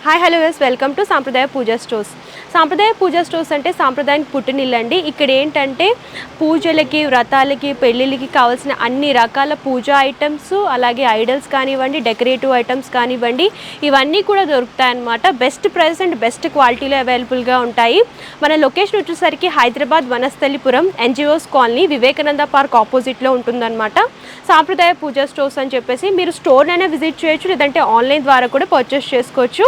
Hi hello guys, welcome to సాంప్రదాయ పూజా stores. సాంప్రదాయ పూజా stores అంటే సాంప్రదాయానికి పుట్టినిల్లండి. ఇక్కడ ఏంటంటే పూజలకి, వ్రతాలకి, పెళ్ళిళ్ళకి కావాల్సిన అన్ని రకాల పూజా ఐటమ్స్, అలాగే ఐడల్స్ కానివ్వండి, డెకరేటివ్ ఐటమ్స్ కానివ్వండి, ఇవన్నీ కూడా దొరుకుతాయన్నమాట. బెస్ట్ ప్రైస్ అండ్ బెస్ట్ క్వాలిటీలో అవైలబుల్గా ఉంటాయి. మన లొకేషన్ వచ్చేసరికి Hyderabad Vanasthalipuram NGOs colony Vivekananda park ఆపోజిట్లో ఉంటుందన్నమాట. సాంప్రదాయ పూజా స్టోర్స్ అని చెప్పేసి మీరు స్టోర్నైనా విజిట్ చేయొచ్చు, లేదంటే ఆన్లైన్ ద్వారా కూడా పర్చేస్ చేసుకోవచ్చు.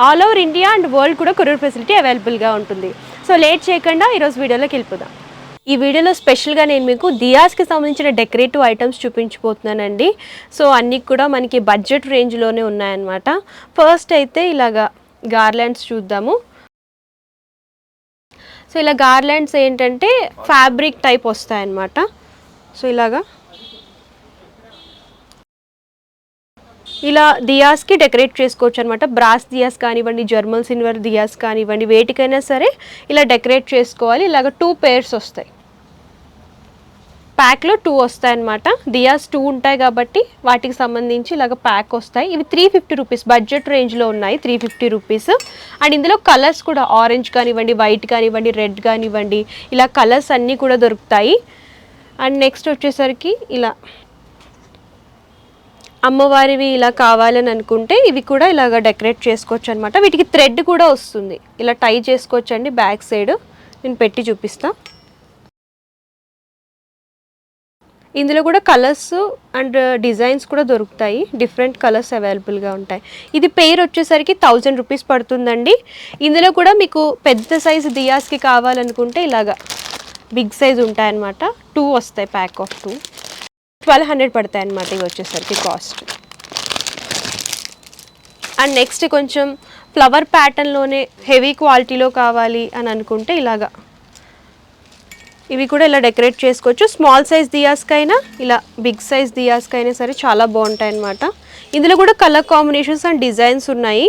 All over India and world కూడా కొరియర్ ఫెసిలిటీ అవైలబుల్గా ఉంటుంది. సో లేట్ చేయకుండా ఈరోజు వీడియోలోకి వెళ్ళిపోదాం. ఈ వీడియోలో స్పెషల్గా నేను మీకు దియాస్కి సంబంధించిన డెకరేటివ్ ఐటమ్స్ చూపించబోతున్నానండి. సో అన్నీ కూడా మనకి బడ్జెట్ రేంజ్లోనే ఉన్నాయన్నమాట. ఫస్ట్ అయితే ఇలాగా గార్లాండ్స్ చూద్దాము. సో ఇలా గార్లాండ్స్ ఏంటంటే ఫ్యాబ్రిక్ టైప్ వస్తాయన్నమాట. సో ఇలాగా ఇలా దియాస్కి డెకరేట్ చేసుకోవచ్చు అనమాట. బ్రాస్ దియాస్ కానివ్వండి, జర్మల్ సిల్వర్ దియాస్ కానివ్వండి, వేటికైనా సరే ఇలా డెకరేట్ చేసుకోవాలి. ఇలాగ 2 pairs వస్తాయి, ప్యాక్లో 2 వస్తాయన్నమాట. దియాస్ 2 ఉంటాయి కాబట్టి వాటికి సంబంధించి ఇలాగ ప్యాక్ వస్తాయి. ఇవి 350 రూపీస్ బడ్జెట్ రేంజ్లో ఉన్నాయి, 350 రూపీస్. అండ్ ఇందులో కలర్స్ కూడా ఆరెంజ్ కానివ్వండి, వైట్ కానివ్వండి, రెడ్ కానివ్వండి, ఇలా కలర్స్ అన్నీ కూడా దొరుకుతాయి. అండ్ నెక్స్ట్ వచ్చేసరికి ఇలా అమ్మవారివి ఇలా కావాలని అనుకుంటే ఇవి కూడా ఇలాగ డెకరేట్ చేసుకోవచ్చు అనమాట. వీటికి థ్రెడ్ కూడా వస్తుంది, ఇలా టై చేసుకోవచ్చు అండి. బ్యాక్ సైడ్ నేను పెట్టి చూపిస్తా. ఇందులో కూడా కలర్స్ అండ్ డిజైన్స్ కూడా దొరుకుతాయి, డిఫరెంట్ కలర్స్ అవైలబుల్గా ఉంటాయి. ఇది పెయిర్ వచ్చేసరికి 1000 రూపీస్ పడుతుందండి. ఇందులో కూడా మీకు పెద్ద సైజు దియాస్కి కావాలనుకుంటే ఇలాగా బిగ్ సైజ్ ఉంటాయన్నమాట. 2 వస్తాయి, ప్యాక్ ఆఫ్ 2 1200 పడతాయి అన్నమాట. ఇవి వచ్చేసరికి కాస్ట్. అండ్ నెక్స్ట్ కొంచెం ఫ్లవర్ ప్యాటర్న్లోనే హెవీ క్వాలిటీలో కావాలి అని అనుకుంటే ఇలాగా ఇవి కూడా ఇలా డెకరేట్ చేసుకోవచ్చు. స్మాల్ సైజ్ దియాస్కైనా ఇలా బిగ్ సైజ్ దియాస్కైనా సరే చాలా బాగుంటాయి అన్నమాట. ఇందులో కూడా కలర్ కాంబినేషన్స్ అండ్ డిజైన్స్ ఉన్నాయి.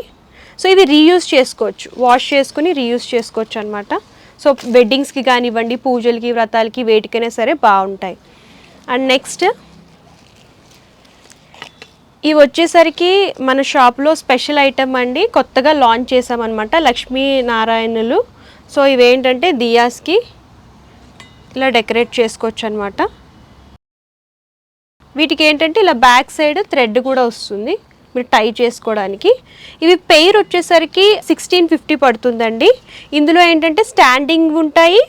సో ఇవి రీయూజ్ చేసుకోవచ్చు, వాష్ చేసుకుని రీయూజ్ చేసుకోవచ్చు అనమాట. సో వెడ్డింగ్స్కి కానివ్వండి, పూజలకి, వ్రతాలకి, వేటికైనా సరే బాగుంటాయి. అండ్ నెక్స్ట్ ఇవి వచ్చేసరికి మన షాప్లో స్పెషల్ ఐటమ్ అండి, కొత్తగా లాంచ్ చేసామన్నమాట, లక్ష్మీనారాయణులు. సో ఇవేంటంటే దియాస్కి ఇలా డెకరేట్ చేసుకోవచ్చు అనమాట. వీటికి ఏంటంటే ఇలా బ్యాక్ సైడ్ థ్రెడ్ కూడా వస్తుంది మీరు టై చేసుకోవడానికి. ఇవి పెయిర్ వచ్చేసరికి 1650 పడుతుందండి. ఇందులో ఏంటంటే స్టాండింగ్ ఉంటాయి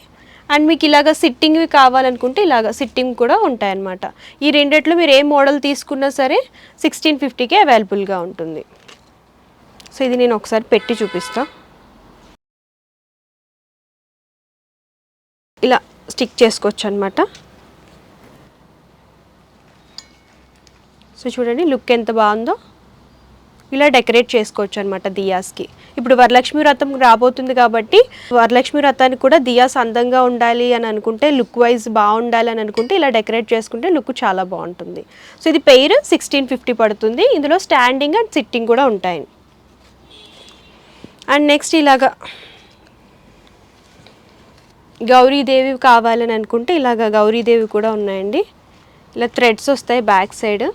అండ్ మీకు ఇలాగ సిట్టింగ్వి కావాలనుకుంటే ఇలాగ సిట్టింగ్ కూడా ఉంటాయన్నమాట. ఈ రెండిట్లో మీరు ఏ మోడల్ తీసుకున్నా సరే 1650కే అవైలబుల్గా ఉంటుంది. సో ఇది నేను ఒకసారి పెట్టి చూపిస్తా. ఇలా స్టిక్ చేసుకోవచ్చు అనమాట. సో చూడండి లుక్ ఎంత బాగుందో. ఇలా డెకరేట్ చేసుకోవచ్చు అనమాట దియాస్కి. ఇప్పుడు వరలక్ష్మి వ్రతం రాబోతుంది కాబట్టి వరలక్ష్మి వ్రతానికి కూడా దియాస్ అందంగా ఉండాలి అని అనుకుంటే, లుక్ వైజ్ బాగుండాలి అని అనుకుంటే ఇలా డెకరేట్ చేసుకుంటే లుక్ చాలా బాగుంటుంది. సో ఇది పెయిర్ 1650 పడుతుంది. ఇందులో స్టాండింగ్ అండ్ సిట్టింగ్ కూడా ఉంటాయి. అండ్ నెక్స్ట్ ఇలాగా గౌరీదేవి కావాలని అనుకుంటే ఇలాగ గౌరీదేవి కూడా ఉన్నాయండి. ఇలా థ్రెడ్స్ వస్తాయి బ్యాక్ సైడ్.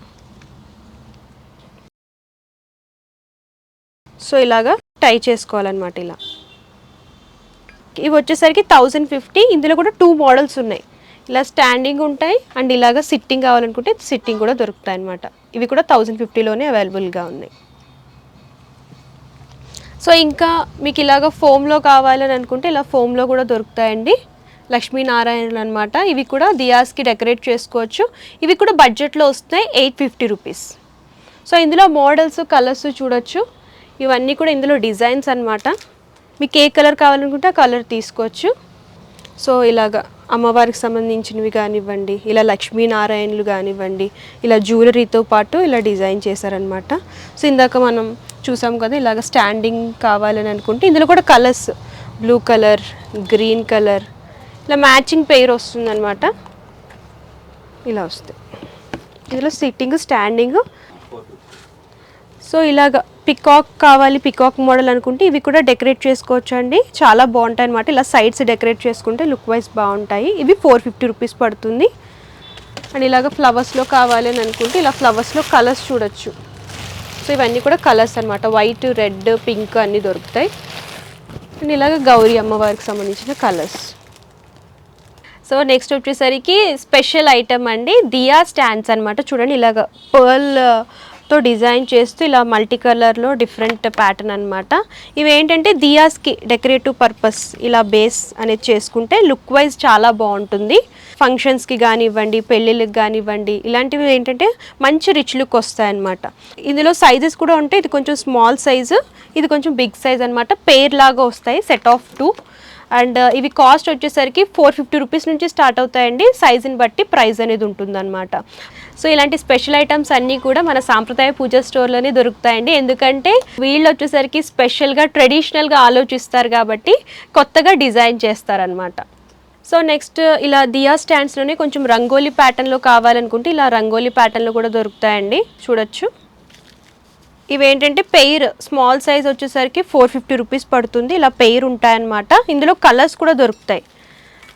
సో ఇలాగా టై చేసుకోవాలన్నమాట. ఇలా ఇవి వచ్చేసరికి 1050. ఇందులో కూడా 2 మోడల్స్ ఉన్నాయి, ఇలా స్టాండింగ్ ఉంటాయి అండ్ ఇలాగ సిట్టింగ్ కావాలనుకుంటే సిట్టింగ్ కూడా దొరుకుతాయి అన్నమాట. ఇవి కూడా 1050లోనే అవైలబుల్గా ఉన్నాయి. సో ఇంకా మీకు ఇలాగ ఫోమ్లో కావాలని అనుకుంటే ఇలా ఫోమ్లో కూడా దొరుకుతాయండి, లక్ష్మీనారాయణులు అనమాట. ఇవి కూడా దియాస్కి డెకరేట్ చేసుకోవచ్చు. ఇవి కూడా బడ్జెట్లో వస్తాయి, 850 రూపీస్. సో ఇందులో మోడల్స్, కలర్స్ చూడొచ్చు. ఇవన్నీ కూడా ఇందులో డిజైన్స్ అనమాట. మీకు ఏ కలర్ కావాలనుకుంటే ఆ కలర్ తీసుకోవచ్చు. సో ఇలాగ అమ్మవారికి సంబంధించినవి కానివ్వండి, ఇలా లక్ష్మీనారాయణులు కానివ్వండి, ఇలా జ్యువెలరీతో పాటు ఇలా డిజైన్ చేశారనమాట. సో ఇందాక మనం చూసాం కదా, ఇలాగ స్టాండింగ్ కావాలని అనుకుంటే ఇందులో కూడా colours blue colour, green colour, ఇలా మ్యాచింగ్ పెయిర్ వస్తుందన్నమాట. ఇలా వస్తాయి. ఇందులో సిట్టింగ్, స్టాండింగ్. సో ఇలాగ పికాక్ కావాలి, పికాక్ మోడల్ అనుకుంటే ఇవి కూడా డెకరేట్ చేసుకోవచ్చు అండి, చాలా బాగుంటాయి అనమాట. ఇలా సైడ్స్ డెకరేట్ చేసుకుంటే లుక్ వైజ్ బాగుంటాయి. ఇవి 450 రూపీస్ పడుతుంది. అండ్ ఇలాగ ఫ్లవర్స్లో కావాలి అని అనుకుంటే ఇలా ఫ్లవర్స్లో కలర్స్ చూడొచ్చు. సో ఇవన్నీ కూడా కలర్స్ అనమాట, వైట్, రెడ్, పింక్ అన్నీ దొరుకుతాయి. అండ్ ఇలాగ గౌరీ అమ్మవారికి సంబంధించిన కలర్స్. సో నెక్స్ట్ వచ్చేసరికి స్పెషల్ ఐటమ్ అండి, దియా స్టాండ్స్ అనమాట. చూడండి ఇలాగ పర్ల్తో డిజైన్ చేస్తూ ఇలా మల్టీ కలర్లో డిఫరెంట్ ప్యాటర్న్ అనమాట. ఇవి ఏంటంటే దియాస్కి డెకరేటివ్ పర్పస్ ఇలా బేస్ అనేది చేసుకుంటే లుక్ వైజ్ చాలా బాగుంటుంది. ఫంక్షన్స్కి కానివ్వండి, పెళ్ళిళ్ళకి కానివ్వండి, ఇలాంటివి ఏంటంటే మంచి రిచ్ లుక్ వస్తాయన్నమాట. ఇందులో సైజెస్ కూడా ఉంటాయి. ఇది కొంచెం స్మాల్ సైజు, ఇది కొంచెం బిగ్ సైజ్ అనమాట. పేర్ లాగా వస్తాయి, సెట్ ఆఫ్ 2. అండ్ ఇవి కాస్ట్ వచ్చేసరికి 450 రూపీస్ నుంచి స్టార్ట్ అవుతాయండి. సైజుని బట్టి ప్రైస్ అనేది ఉంటుందన్నమాట. సో ఇలాంటి స్పెషల్ ఐటమ్స్ అన్నీ కూడా మన సాంప్రదాయ పూజ స్టోర్లోనే దొరుకుతాయండి. ఎందుకంటే వీళ్ళు వచ్చేసరికి స్పెషల్గా ట్రెడిషనల్గా ఆలోచిస్తారు కాబట్టి కొత్తగా డిజైన్ చేస్తారనమాట. సో నెక్స్ట్ ఇలా దియా స్టాండ్స్లోనే కొంచెం రంగోలీ ప్యాటర్న్లో కావాలనుకుంటే ఇలా రంగోలీ ప్యాటర్న్లో కూడా దొరుకుతాయండి, చూడొచ్చు. ఇవేంటంటే పెయిర్ స్మాల్ సైజ్ వచ్చేసరికి 450 రూపీస్ పడుతుంది. ఇలా పెయిర్ ఉంటాయన్నమాట. ఇందులో కలర్స్ కూడా దొరుకుతాయి.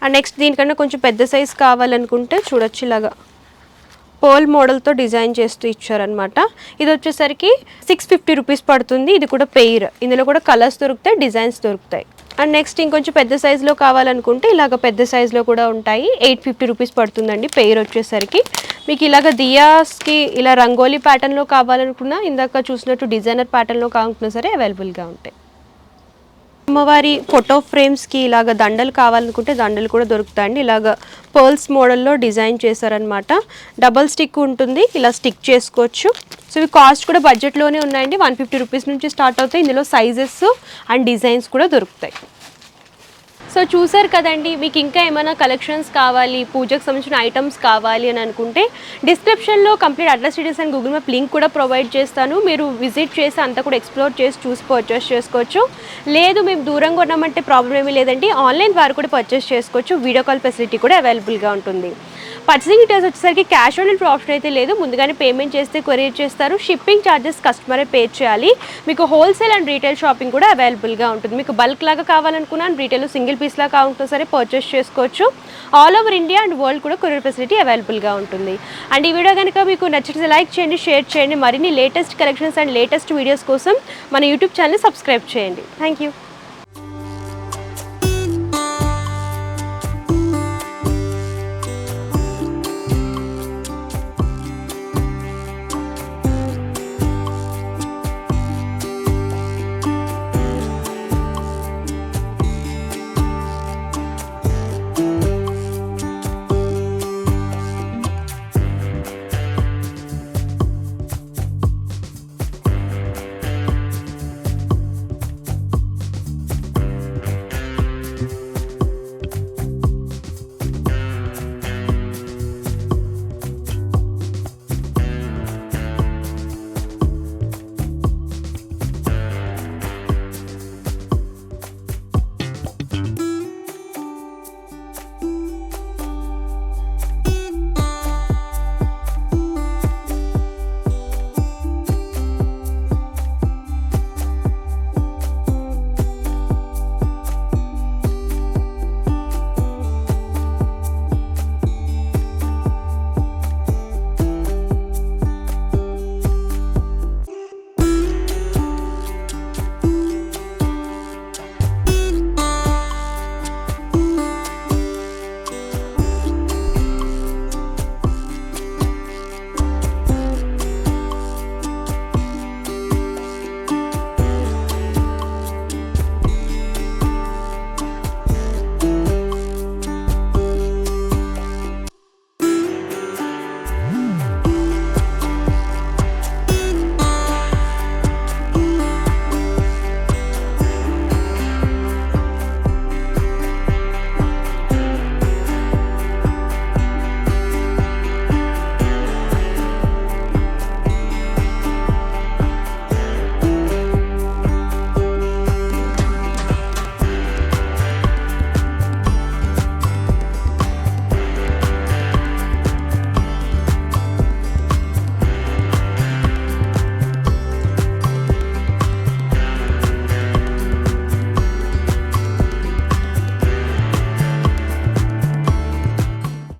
అండ్ నెక్స్ట్ దీనికన్నా కొంచెం పెద్ద సైజ్ కావాలనుకుంటే చూడొచ్చు, ఇలాగా పర్ల్ మోడల్తో డిజైన్ చేస్తూ ఇచ్చారనమాట. ఇది వచ్చేసరికి 650 రూపీస్ పడుతుంది. ఇది కూడా పెయిర్, ఇందులో కూడా కలర్స్ దొరుకుతాయి, డిజైన్స్ దొరుకుతాయి. అండ్ నెక్స్ట్ ఇంకొంచెం పెద్ద సైజులో కావాలనుకుంటే ఇలాగ పెద్ద సైజులో కూడా ఉంటాయి. 850 రూపీస్ పడుతుందండి పెయిర్ వచ్చేసరికి. మీకు ఇలాగ దియాస్కి ఇలా రంగోలీ ప్యాటర్న్లో కావాలనుకున్నా, ఇందాక చూసినట్టు డిజైనర్ ప్యాటర్న్లో కావాలనుకున్నా సరే అవైలబుల్గా ఉంటాయి. అమ్మవారి ఫోటో ఫ్రేమ్స్కి ఇలాగ దండలు కావాలనుకుంటే దండలు కూడా దొరుకుతాయండి. ఇలాగ పర్ల్స్ మోడల్లో డిజైన్ చేశారనమాట. డబల్ స్టిక్ ఉంటుంది, ఇలా స్టిక్ చేసుకోవచ్చు. సో ఇవి కాస్ట్ కూడా బడ్జెట్లోనే ఉన్నాయండి. 150 రూపీస్ నుంచి స్టార్ట్ అవుతాయి. ఇందులో సైజెస్ అండ్ డిజైన్స్ కూడా దొరుకుతాయి. సో చూసారు కదండి, మీకు ఇంకా ఏమైనా కలెక్షన్స్ కావాలి, పూజకు సంబంధించిన ఐటమ్స్ కావాలి అని అనుకుంటే డిస్క్రిప్షన్లో complete address details and Google map link కూడా ప్రొవైడ్ చేస్తాను. మీరు విజిట్ చేసి అంతా కూడా ఎక్స్ప్లోర్ చేసి చూసి పర్చేస్ చేసుకోవచ్చు. లేదు మేము దూరంగా ఉన్నామంటే ప్రాబ్లం ఏమీ లేదండి, ఆన్లైన్ ద్వారా కూడా పర్చేస్ చేసుకోవచ్చు. వీడియో కాల్ ఫెసిలిటీ కూడా అవైలబుల్గా ఉంటుంది. పర్చేసింగ్ డీటెయిల్స్ వచ్చేసరికి క్యాష్ ఆన్ డెలివరీ ఆప్షన్ అయితే లేదు, ముందుగానే పేమెంట్ చేస్తే కొరియర్ చేస్తారు. షిప్పింగ్ ఛార్జెస్ కస్టమరే పే చేయాలి. మీకు హోల్సేల్ అండ్ రీటైల్ షాపింగ్ కూడా అవైలబుల్గా ఉంటుంది. మీకు బల్క్ లాగా కావాలనుకున్నాను, రీటైల్ సింగిల్ పీస్ లాగా కావాలంటే సరే పర్చేస్ చేసుకోవచ్చు. All over India and world కూడా కొరియర్ ఫెసిలిటీ అవైలబుల్గా ఉంటుంది. అండ్ ఈ వీడియో కనుక మీకు నచ్చితే లైక్ చేయండి, షేర్ చేయండి. మరిన్ని latest collections and latest videos కోసం మన యూట్యూబ్ ఛానల్ సబ్స్క్రైబ్ చేయండి. Thank you.